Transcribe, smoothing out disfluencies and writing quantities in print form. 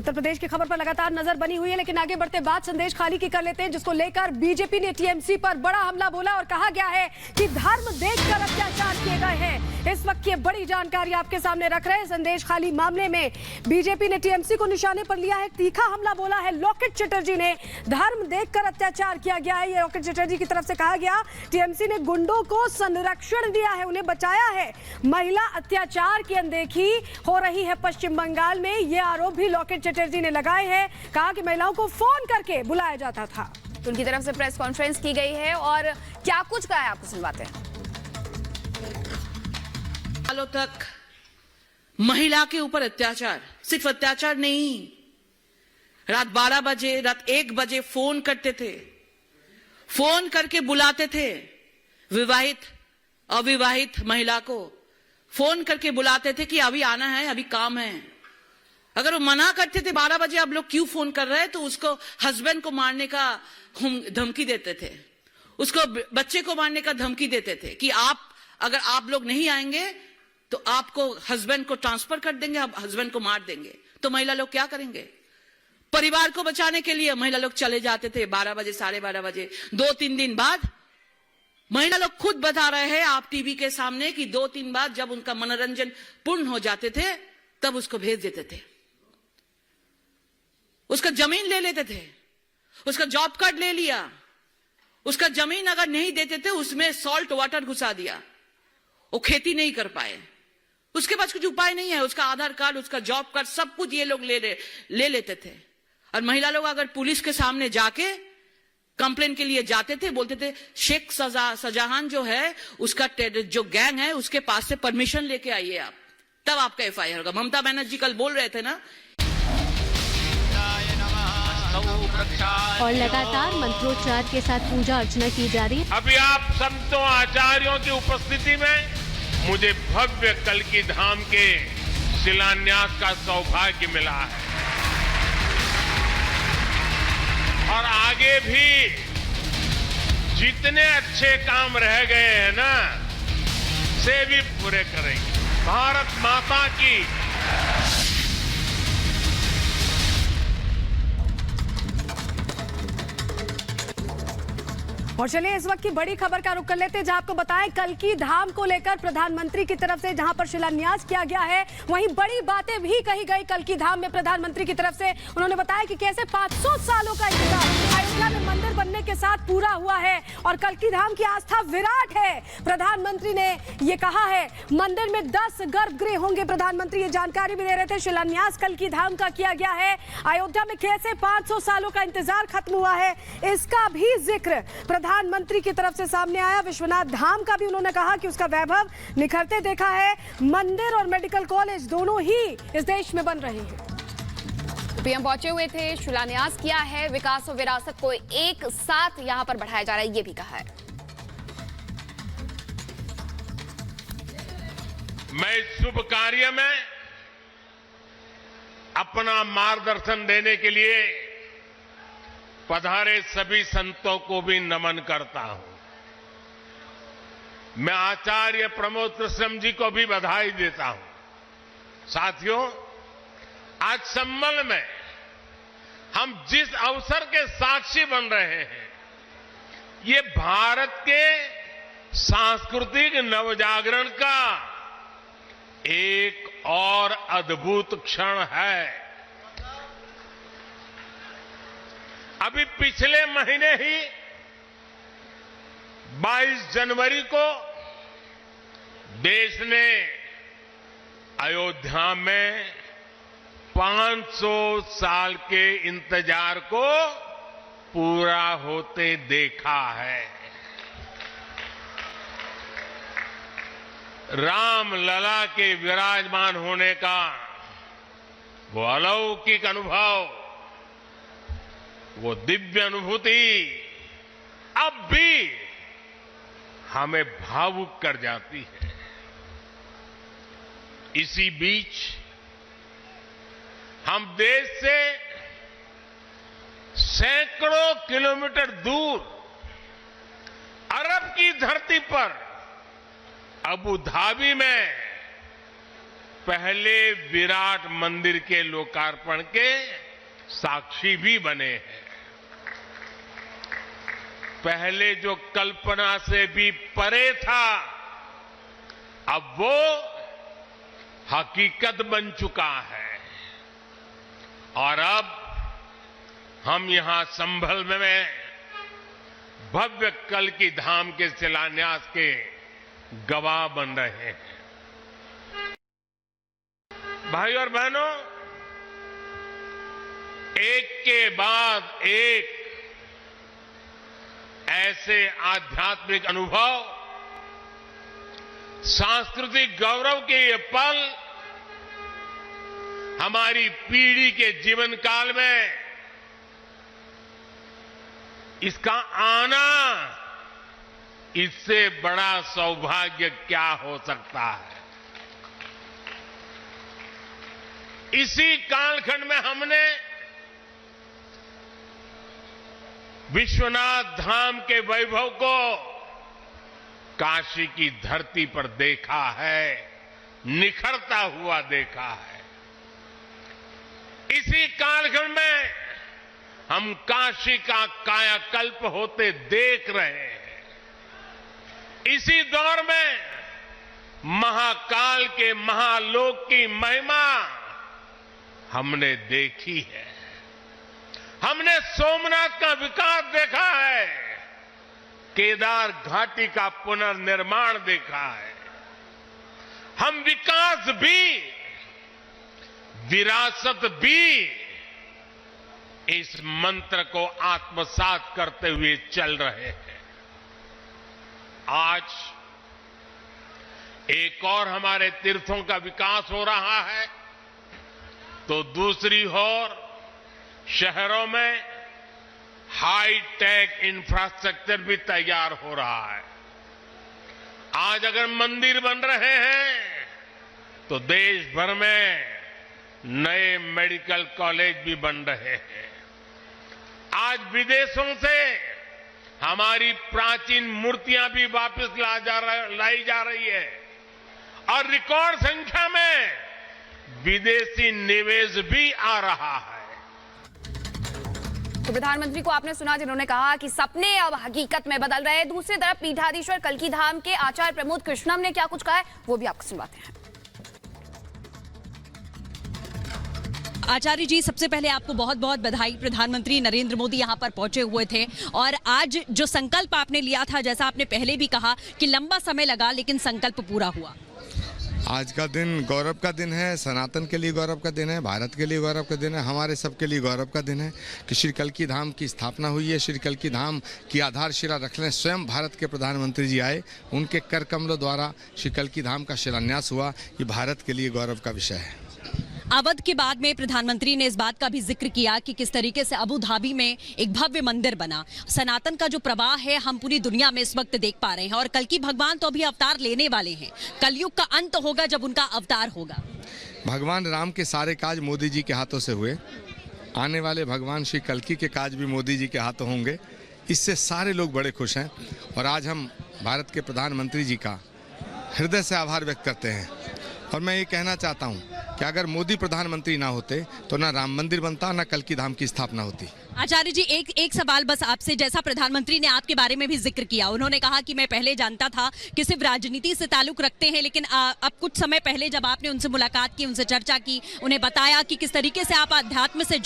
उत्तर प्रदेश की खबर पर लगातार नजर बनी हुई है, लेकिन आगे बढ़ते बात संदेश खाली की कर लेते हैं, जिसको लेकर बीजेपी ने टीएमसी पर बड़ा हमला बोला और कहा गया है कि धर्म देखकर अत्याचार किए गए हैं। इस वक्त की बड़ी जानकारी आपके सामने रख रहे हैं। संदेश खाली मामले में बीजेपी ने टीएमसी को निशाने पर लिया है, तीखा हमला बोला है। लॉकेट चटर्जी ने धर्म देखकर अत्याचार किया गया है, ये लॉकेट चटर्जी की तरफ से कहा गया। टीएमसी ने गुंडों को संरक्षण दिया है, उन्हें बचाया है। महिला अत्याचार की अनदेखी हो रही है पश्चिम बंगाल में, ये आरोप भी लॉकेट चटर्जी ने लगाए हैं। कहा कि महिलाओं को फोन करके बुलाया जाता था। तो उनकी तरफ से प्रेस कॉन्फ्रेंस की गई है और क्या कुछ कहा है आपको सुनवाते हैं। सालों तक महिला के ऊपर अत्याचार, सिर्फ अत्याचार नहीं, रात 12 बजे, रात 1 बजे फोन करते थे, फोन करके बुलाते थे। विवाहित अविवाहित महिला को फोन करके बुलाते थे कि अभी आना है, अभी काम है। अगर वो मना करते थे 12 बजे आप लोग क्यों फोन कर रहे हैं, तो उसको हस्बैंड को मारने का धमकी देते थे, उसको बच्चे को मारने का धमकी देते थे कि अगर आप लोग नहीं आएंगे तो आपको हस्बैंड को ट्रांसफर कर देंगे, आप हस्बैंड को मार देंगे। तो महिला लोग क्या करेंगे? परिवार को बचाने के लिए महिला लोग चले जाते थे 12 बजे, 12:30 बजे। 2-3 दिन बाद महिला लोग खुद बता रहे हैं आप टीवी के सामने कि 2-3 बाद जब उनका मनोरंजन पूर्ण हो जाते थे तब उसको भेज देते थे, उसका जमीन ले लेते थे, उसका जॉब कार्ड ले लिया, उसका जमीन अगर नहीं देते थे उसमें सॉल्ट वाटर घुसा दिया, वो खेती नहीं कर पाए, उसके पास कुछ उपाय नहीं है, उसका आधार कार्ड, उसका जॉब कार्ड, सब कुछ ये लोग ले लेते थे। और महिला लोग अगर पुलिस के सामने जाके कंप्लेन के लिए जाते थे, बोलते थे शेख शाहजहां जो है उसका जो गैंग है उसके पास से परमिशन लेके आइए आप, तब आपका एफआईआर होगा। ममता बनर्जी कल बोल रहे थे ना। और लगातार मंत्रोच्चार के साथ पूजा अर्चना की जा रही है। अभी आप संतों आचार्यों की उपस्थिति में मुझे भव्य कल्की धाम के शिलान्यास का सौभाग्य मिला है और आगे भी जितने अच्छे काम रह गए हैं ना, से भी पूरे करेंगे। भारत माता की। और चलिए इस वक्त की बड़ी खबर का रुख कर लेते हैं, जहां आपको बताएं कल्की धाम को लेकर प्रधानमंत्री की तरफ से जहां पर शिलान्यास किया गया है, वहीं बड़ी बातें भी कही गई कल्की धाम में प्रधानमंत्री की तरफ से। उन्होंने बताया कि कैसे 500 सालों का इंतजार अयोध्या में मंदिर बनने के साथ पूरा हुआ है और कल्की धाम की आस्था विराट है। प्रधानमंत्री ने ये कहा है, मंदिर में 10 गर्भगृह होंगे। प्रधानमंत्री ये जानकारी भी दे रहे थे। शिलान्यास कल्की धाम का किया गया है। अयोध्या में कैसे 500 सालों का इंतजार खत्म हुआ है, इसका भी जिक्र प्रधानमंत्री की तरफ से सामने आया। विश्वनाथ धाम का भी उन्होंने कहा कि उसका वैभव निखरते देखा है। मंदिर और मेडिकल कॉलेज दोनों ही इस देश में बन रहे हैं। पीएम पहुंचे हुए थे, शिलान्यास किया है, विकास और विरासत को एक साथ यहां पर बढ़ाया जा रहा है, ये भी कहा है। मैं इस शुभ कार्य में अपना मार्गदर्शन देने के लिए पधारे सभी संतों को भी नमन करता हूं। मैं आचार्य प्रमोद कृष्णम जी को भी बधाई देता हूं। साथियों, आज संबल में हम जिस अवसर के साक्षी बन रहे हैं, ये भारत के सांस्कृतिक नवजागरण का एक और अद्भुत क्षण है। अभी पिछले महीने ही 22 जनवरी को देश ने अयोध्या में 500 साल के इंतजार को पूरा होते देखा है। राम लला के विराजमान होने का वो अलौकिक अनुभव, वो दिव्य अनुभूति अब भी हमें भावुक कर जाती है। इसी बीच हम देश से सैकड़ों किलोमीटर दूर अरब की धरती पर अबू धाबी में पहले विराट मंदिर के लोकार्पण के साक्षी भी बने हैं। पहले जो कल्पना से भी परे था, अब वो हकीकत बन चुका है। और अब हम यहां संभल में भव्य कल्की धाम के शिलान्यास के गवाह बन रहे हैं। भाई और बहनों, एक के बाद एक ऐसे आध्यात्मिक अनुभव, सांस्कृतिक गौरव के ये पल हमारी पीढ़ी के जीवन काल में इसका आना, इससे बड़ा सौभाग्य क्या हो सकता है। इसी कालखंड में हमने विश्वनाथ धाम के वैभव को काशी की धरती पर देखा है, निखरता हुआ देखा है। इसी कालखंड में हम काशी का कायाकल्प होते देख रहे हैं। इसी दौर में महाकाल के महालोक की महिमा हमने देखी है। हमने सोमनाथ का विकास देखा है, केदार घाटी का पुनर्निर्माण देखा है। हम विकास भी, विरासत भी, इस मंत्र को आत्मसात करते हुए चल रहे हैं। आज एक और हमारे तीर्थों का विकास हो रहा है, तो दूसरी ओर शहरों में हाई टेक इंफ्रास्ट्रक्चर भी तैयार हो रहा है। आज अगर मंदिर बन रहे हैं, तो देश भर में नए मेडिकल कॉलेज भी बन रहे हैं। आज विदेशों से हमारी प्राचीन मूर्तियां भी वापस लाई जा रही है और रिकॉर्ड संख्या में विदेशी निवेश भी आ रहा है। तो प्रधानमंत्री को आपने सुना, जिन्होंने कहा कि सपने अब हकीकत में बदल रहे हैं। दूसरी तरफ पीठाधीश्वर कल्की धाम के आचार्य प्रमोद कृष्णम ने क्या कुछ कहा है, वो भी आपको सुनवाते हैं। आचार्य जी, सबसे पहले आपको बहुत बहुत बधाई। प्रधानमंत्री नरेंद्र मोदी यहाँ पर पहुंचे हुए थे और आज जो संकल्प आपने लिया था, जैसा आपने पहले भी कहा कि लंबा समय लगा लेकिन संकल्प पूरा हुआ। आज का दिन गौरव का दिन है, सनातन के लिए गौरव का दिन है, भारत के लिए गौरव का दिन है, हमारे सबके लिए गौरव का दिन है कि श्री कल्की धाम की स्थापना हुई है। श्री कल्की धाम की आधारशिला रखने स्वयं भारत के प्रधानमंत्री जी आए, उनके कर कमलों द्वारा श्री कल्की धाम का शिलान्यास हुआ। ये भारत के लिए गौरव का विषय है। अवध के बाद में प्रधानमंत्री ने इस बात का भी जिक्र किया कि किस तरीके से अबू धाबी में एक भव्य मंदिर बना। सनातन का जो प्रवाह है हम पूरी दुनिया में इस वक्त देख पा रहे हैं और कल्की भगवान तो अभी अवतार लेने वाले हैं। कलयुग का अंत होगा जब उनका अवतार होगा। भगवान राम के सारे काज मोदी जी के हाथों से हुए, आने वाले भगवान श्री कल्की के काज भी मोदी जी के हाथों होंगे। इससे सारे लोग बड़े खुश हैं और आज हम भारत के प्रधानमंत्री जी का हृदय से आभार व्यक्त करते हैं। और मैं ये कहना चाहता हूँ कि अगर मोदी प्रधानमंत्री ना होते तो ना राम मंदिर बनता, ना कल्की धाम की स्थापना होती। आचार्य जी, एक सवाल बस आपसे। जैसा प्रधानमंत्री ने आपके बारे में भी जिक्र किया, उन्होंने कहा कि मैं पहले जानता था कि सिर्फ राजनीति से ताल्लुक रखते हैं, लेकिन अब कुछ समय पहले जब आपने उनसे मुलाकात की, उनसे चर्चा की, उन्हें बताया कि किस तरीके से आप अध्यात्म से जुड़े